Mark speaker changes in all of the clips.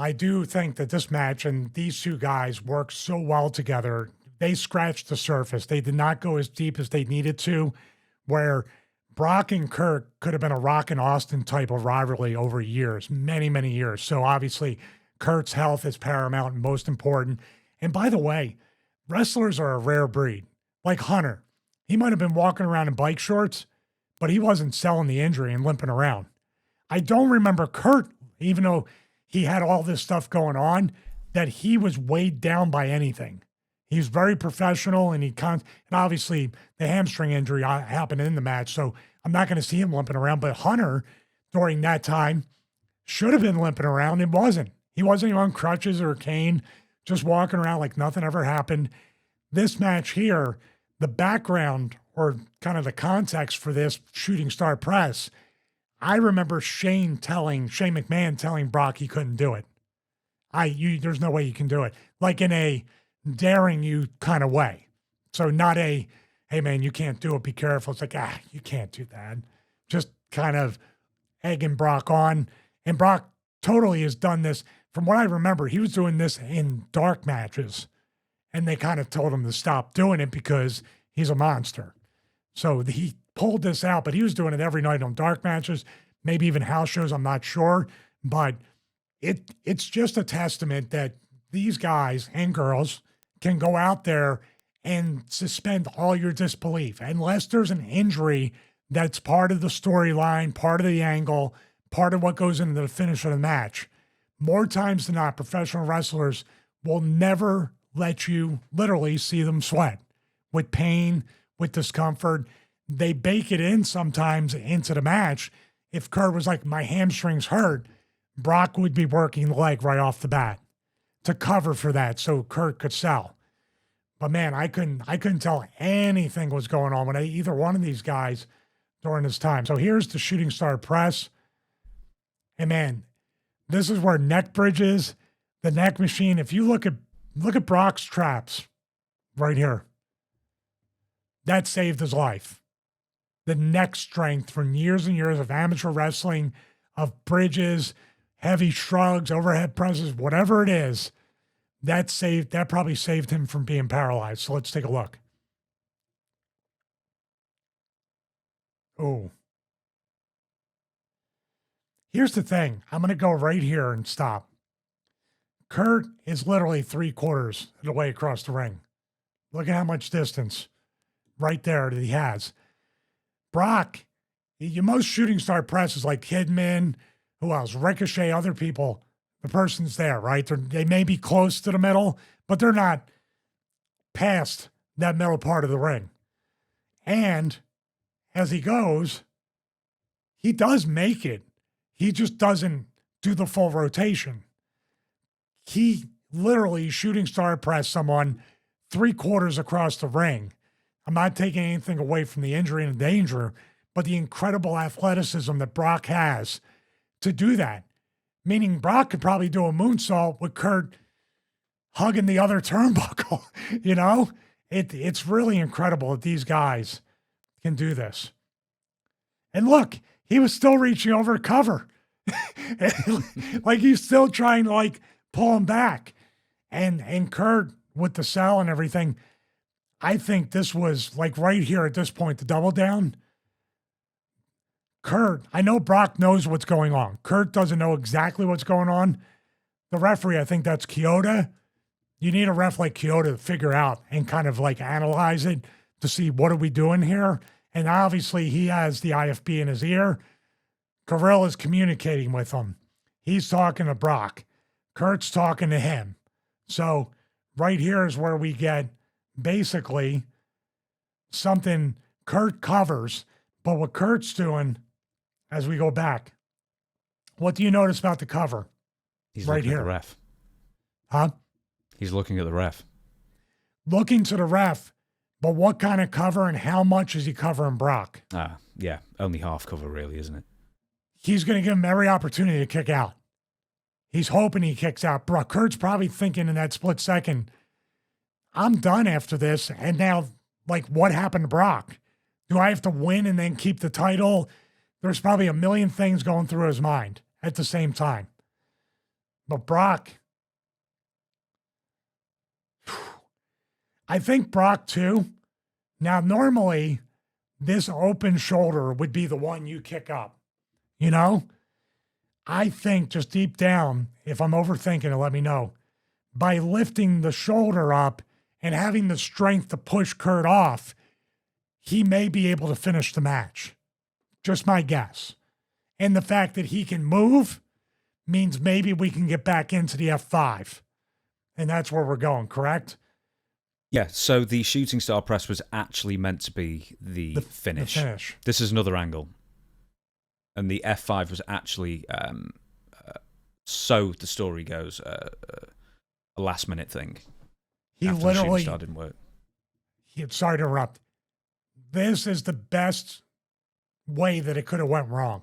Speaker 1: I do think that this match and these two guys work so well together. They scratched the surface. They did not go as deep as they needed to, where Brock and Kurt could have been a Rock and Austin type of rivalry over years, many, many years. So obviously, Kurt's health is paramount and most important. And by the way, wrestlers are a rare breed. Like Hunter, he might have been walking around in bike shorts, but he wasn't selling the injury and limping around. I don't remember Kurt, even though he had all this stuff going on, that he was weighed down by anything. He was very professional, and and obviously the hamstring injury happened in the match, so I'm not going to see him limping around. But Hunter, during that time, should have been limping around and wasn't. He wasn't even on crutches or a cane, just walking around like nothing ever happened. This match here, the background or kind of the context for this shooting star press, I remember Shane McMahon telling Brock he couldn't do it. There's no way you can do it. Like in a daring you kind of way. So not a, hey man, you can't do it, be careful. It's like, you can't do that. Just kind of egging Brock on. And Brock totally has done this. From what I remember, he was doing this in dark matches. And they kind of told him to stop doing it because he's a monster. So he pulled this out, but he was doing it every night on dark matches, maybe even house shows, I'm not sure. But it's just a testament that these guys and girls can go out there and suspend all your disbelief. Unless there's an injury that's part of the storyline, part of the angle, part of what goes into the finish of the match. More times than not, professional wrestlers will never let you literally see them sweat with pain, with discomfort. They bake it in sometimes into the match. If Kurt was like, my hamstrings hurt, Brock would be working the leg right off the bat to cover for that so Kurt could sell. But man, I couldn't tell anything was going on with either one of these guys during this time. So here's the shooting star press. And man, this is where neck bridges, the neck machine. If you look at Brock's traps right here, that saved his life. The neck strength from years and years of amateur wrestling, of bridges, heavy shrugs, overhead presses, whatever it is, that probably saved him from being paralyzed. So let's take a look. Oh. Here's the thing. I'm going to go right here and stop. Kurt is literally 3/4 of the way across the ring. Look at how much distance right there that he has. Brock, most shooting star presses like Kidman, who else? Ricochet, other people, the person's there, right? They may be close to the middle, but they're not past that middle part of the ring. And as he goes, he does make it. He just doesn't do the full rotation. He literally shooting star press someone 3/4 across the ring. I'm not taking anything away from the injury and the danger, but the incredible athleticism that Brock has to do that. Meaning Brock could probably do a moonsault with Kurt hugging the other turnbuckle. You know, it's really incredible that these guys can do this. And look, he was still reaching over to cover. Like he's still trying to like pull him back. And Kurt with the cell and everything, I think this was like right here at this point, the double down. Kurt, I know Brock knows what's going on. Kurt doesn't know exactly what's going on. The referee, I think that's Kyoto. You need a ref like Kyoto to figure out and kind of like analyze it to see what are we doing here. And obviously he has the IFB in his ear. Kirill is communicating with him. He's talking to Brock. Kurt's talking to him. So right here is where we get basically something Kurt covers. But what Kurt's doing as we go back, what do you notice about the cover?
Speaker 2: He's
Speaker 1: right
Speaker 2: looking
Speaker 1: here.
Speaker 2: at the ref.
Speaker 1: Huh?
Speaker 2: He's looking at the ref.
Speaker 1: Looking to the ref. But what kind of cover and how much is he covering Brock?
Speaker 2: Yeah, only half cover really, isn't it?
Speaker 1: He's going to give him every opportunity to kick out. He's hoping he kicks out. Brock Kurt's probably thinking in that split second, I'm done after this. And now, like, what happened to Brock? Do I have to win and then keep the title? There's probably a million things going through his mind at the same time. But Brock, I think Brock too. Now, normally, this open shoulder would be the one you kick up. You know? I think just deep down, if I'm overthinking it, let me know. By lifting the shoulder up and having the strength to push Kurt off, he may be able to finish the match. Just my guess. And the fact that he can move means maybe we can get back into the F5. And that's where we're going, correct?
Speaker 2: Yeah, so the shooting star press was actually meant to be the finish.
Speaker 1: The finish.
Speaker 2: This is another angle. And the F5 was actually, so the story goes, a last-minute thing.
Speaker 1: He
Speaker 2: after
Speaker 1: literally...
Speaker 2: the shooting star didn't work.
Speaker 1: Sorry to interrupt. This is the best way that it could have went wrong.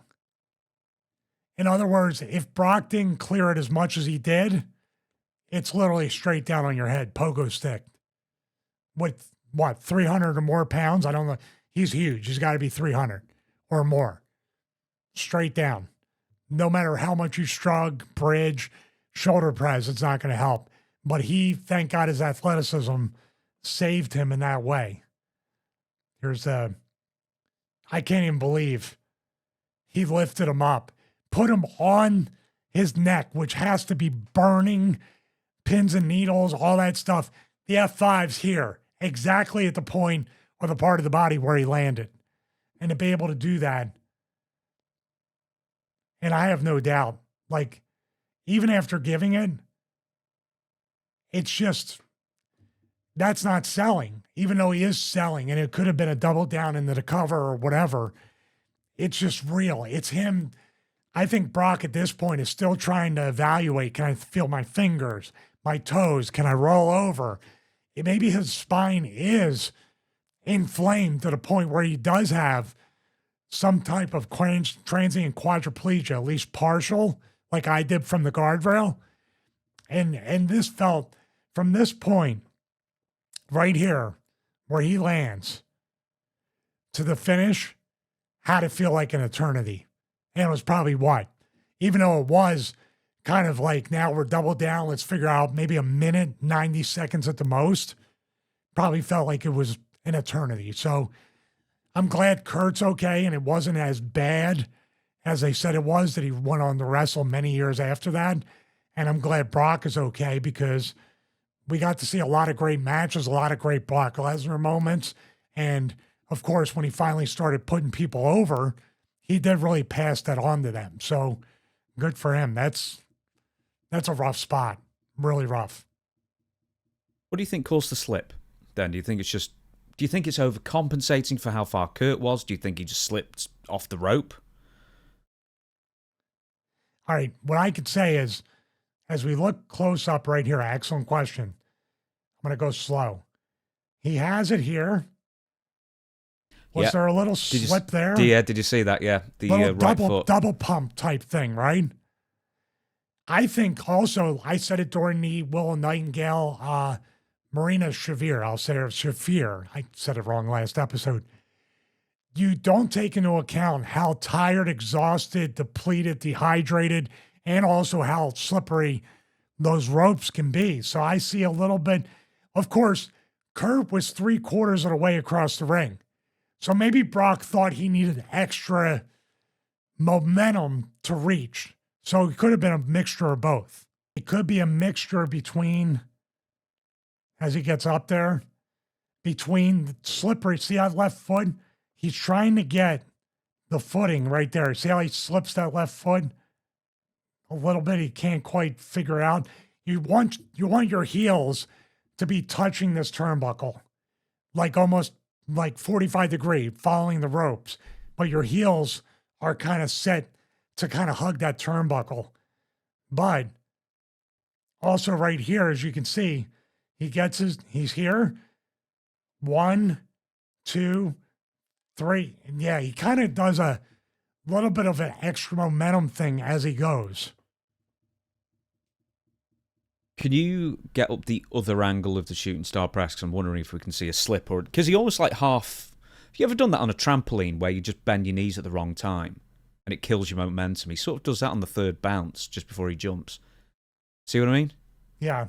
Speaker 1: In other words, if Brock didn't clear it as much as he did, it's literally straight down on your head, pogo stick. With what, 300 or more pounds? I don't know. He's huge. He's got to be 300 or more. Straight down. No matter how much you shrug, bridge, shoulder press, it's not going to help. But he, thank God, his athleticism saved him in that way. I can't even believe he lifted him up, put him on his neck, which has to be burning, pins and needles, all that stuff. The F5's here, exactly at the point or the part of the body where he landed. And to be able to do that, and I have no doubt, like, even after giving it, it's just, that's not selling, even though he is selling, and it could have been a double down into the cover or whatever. It's just real. It's him. I think Brock at this point is still trying to evaluate, can I feel my fingers, my toes? Can I roll over? Maybe his spine is inflamed to the point where he does have some type of transient quadriplegia, at least partial, like I did from the guardrail. And this felt, from this point right here, where he lands to the finish, had to feel like an eternity. And it was probably what? Even though it was kind of like, now we're double down, let's figure out maybe a minute, 90 seconds at the most, probably felt like it was an eternity. So I'm glad Kurt's okay and it wasn't as bad as they said it was, that he went on to wrestle many years after that. And I'm glad Brock is okay, because we got to see a lot of great matches, a lot of great Brock Lesnar moments. And of course, when he finally started putting people over, he did really pass that on to them. So good for him. That's a rough spot. Really rough.
Speaker 2: What do you think caused the slip then? Do you think it's overcompensating for how far Kurt was? Do you think he just slipped off the rope?
Speaker 1: All right. What I could say is, as we look close up right here, excellent question. I'm going to go slow. He has it here. Was there a little slip there?
Speaker 2: Yeah, did you see that? Yeah, the right foot.
Speaker 1: Double pump type thing, right? I think also, I said it during the Willow Nightingale, Marina Shafir. I'll say Shafir. I said it wrong last episode. You don't take into account how tired, exhausted, depleted, dehydrated, and also how slippery those ropes can be. So I see a little bit. Of course, Kurt was 3/4 of the way across the ring. So maybe Brock thought he needed extra momentum to reach. So it could have been a mixture of both. It could be a mixture between, as he gets up there, between the slippery, see that left foot? He's trying to get the footing right there. See how he slips that left foot? A little bit, he can't quite figure out. You want your heels to be touching this turnbuckle, like almost like 45-degree, following the ropes, but your heels are kind of set to kind of hug that turnbuckle. But also right here, as you can see, he's here. 1, 2, 3. And yeah, he kind of does a little bit of an extra momentum thing as he goes.
Speaker 2: Can you get up the other angle of the shooting star press? 'Cause I'm wondering if we can see a slip, or because he almost like half. Have you ever done that on a trampoline where you just bend your knees at the wrong time and it kills your momentum? He sort of does that on the third bounce just before he jumps. See what I mean?
Speaker 1: Yeah.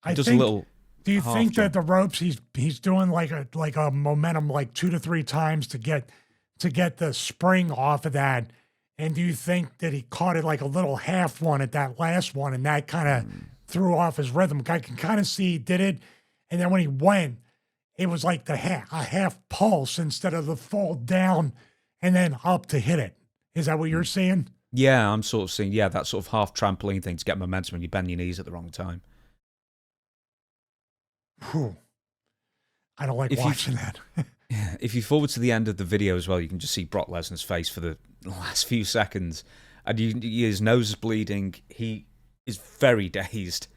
Speaker 1: I
Speaker 2: Does
Speaker 1: think,
Speaker 2: a little.
Speaker 1: do you
Speaker 2: half
Speaker 1: think
Speaker 2: jump.
Speaker 1: that the ropes he's doing like a momentum like 2 to 3 times to get the spring off of that? And do you think that he caught it like a little half one at that last one and that kind of threw off his rhythm? I can kind of see he did it. And then when he went, it was like a half pulse instead of the fall down and then up to hit it. Is that what you're seeing?
Speaker 2: Yeah, I'm sort of seeing, that sort of half trampoline thing to get momentum when you bend your knees at the wrong time.
Speaker 1: Whew. I don't like watching that.
Speaker 2: If you forward to the end of the video as well, you can just see Brock Lesnar's face for the last few seconds. And his nose is bleeding. He is very dazed.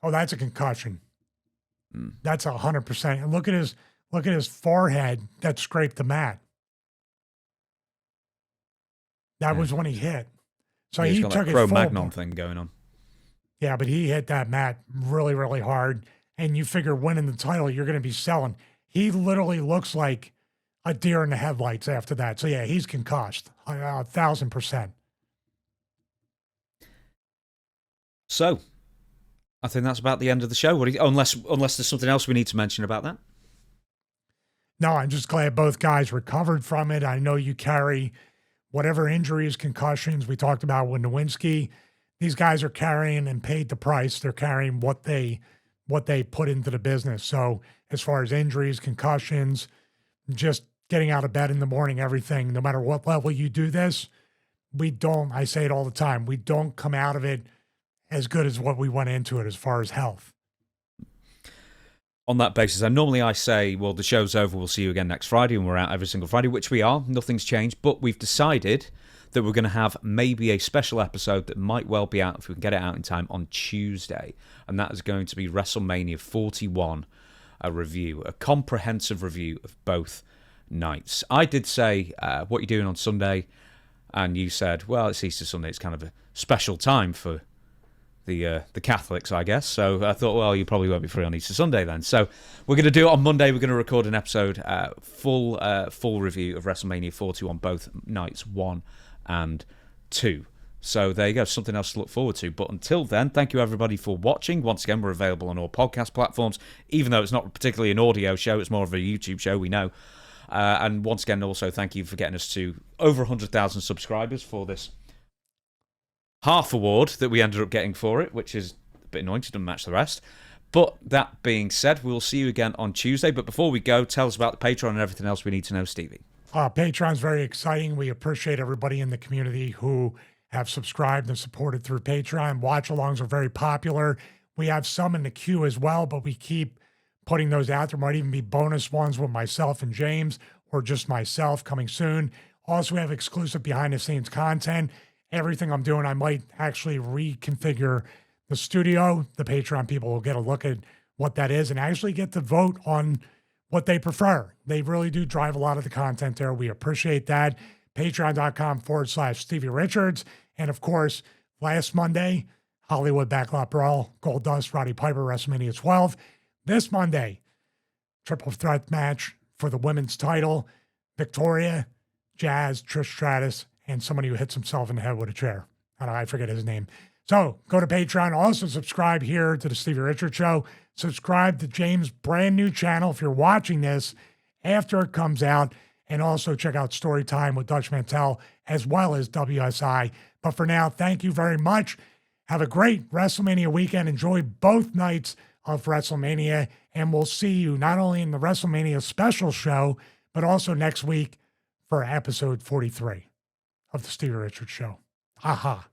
Speaker 1: Oh, that's a concussion. That's 100%. And look at his forehead that scraped the mat. That was when he hit. So
Speaker 2: He's
Speaker 1: he
Speaker 2: got
Speaker 1: took
Speaker 2: that
Speaker 1: it full.
Speaker 2: Cro-Magnon thing going on.
Speaker 1: Yeah, but he hit that mat really, really hard. And you figure winning the title, you're going to be selling. He literally looks like a deer in the headlights after that. So yeah, he's concussed 1,000%.
Speaker 2: So, I think that's about the end of the show. Unless there's something else we need to mention about that.
Speaker 1: No, I'm just glad both guys recovered from it. I know you carry whatever injuries, concussions we talked about with Nowinski. These guys are carrying and paid the price. They're carrying what they put into the business. So as far as injuries, concussions, just getting out of bed in the morning, everything, no matter what level you do this, I say it all the time, we don't come out of it as good as what we went into it as far as health.
Speaker 2: On that basis, and normally I say, well, the show's over, we'll see you again next Friday, and we're out every single Friday, which we are. Nothing's changed, but we've decided that we're going to have maybe a special episode that might well be out, if we can get it out in time, on Tuesday. And that is going to be WrestleMania 41, a review, a comprehensive review of both nights. I did say, what are you doing on Sunday? And you said, well, it's Easter Sunday, it's kind of a special time for the Catholics, I guess. So I thought, well, you probably won't be free on Easter Sunday then. So we're going to do it on Monday. We're going to record an episode, full review of WrestleMania 41, both nights 1 and 2. So there you go, something else to look forward to. But until then, thank you everybody for watching. Once again, we're available on all podcast platforms, even though it's not particularly an audio show, it's more of a YouTube show, we know. And once again, also thank you for getting us to over 100,000 subscribers for this half award that we ended up getting for it, which is a bit annoying, it doesn't match the rest. But that being said, we'll see you again on Tuesday. But before we go, tell us about the Patreon and everything else we need to know, Stevie.
Speaker 1: Patreon's very exciting. We appreciate everybody in the community who have subscribed and supported through Patreon. Watch-alongs are very popular. We have some in the queue as well, but we keep putting those out. There might even be bonus ones with myself and James, or just myself coming soon. Also, we have exclusive behind-the-scenes content. Everything I'm doing, I might actually reconfigure the studio. The Patreon people will get a look at what that is and actually get to vote on what they prefer. They really do drive a lot of the content there. We appreciate that. Patreon.com/Stevie Richards. And of course, last Monday, Hollywood Backlot Brawl, Goldust, Roddy Piper, WrestleMania 12. This Monday, triple threat match for the women's title. Victoria, Jazz, Trish Stratus, and somebody who hits himself in the head with a chair. I forget his name. So go to Patreon. Also subscribe here to the Stevie Richards Show. Subscribe to James' brand new channel if you're watching this after it comes out. And also check out Storytime with Dutch Mantel as well as WSI. But for now, thank you very much. Have a great WrestleMania weekend. Enjoy both nights of WrestleMania. And we'll see you not only in the WrestleMania special show, but also next week for episode 43 of the Stevie Richards Show. Aha.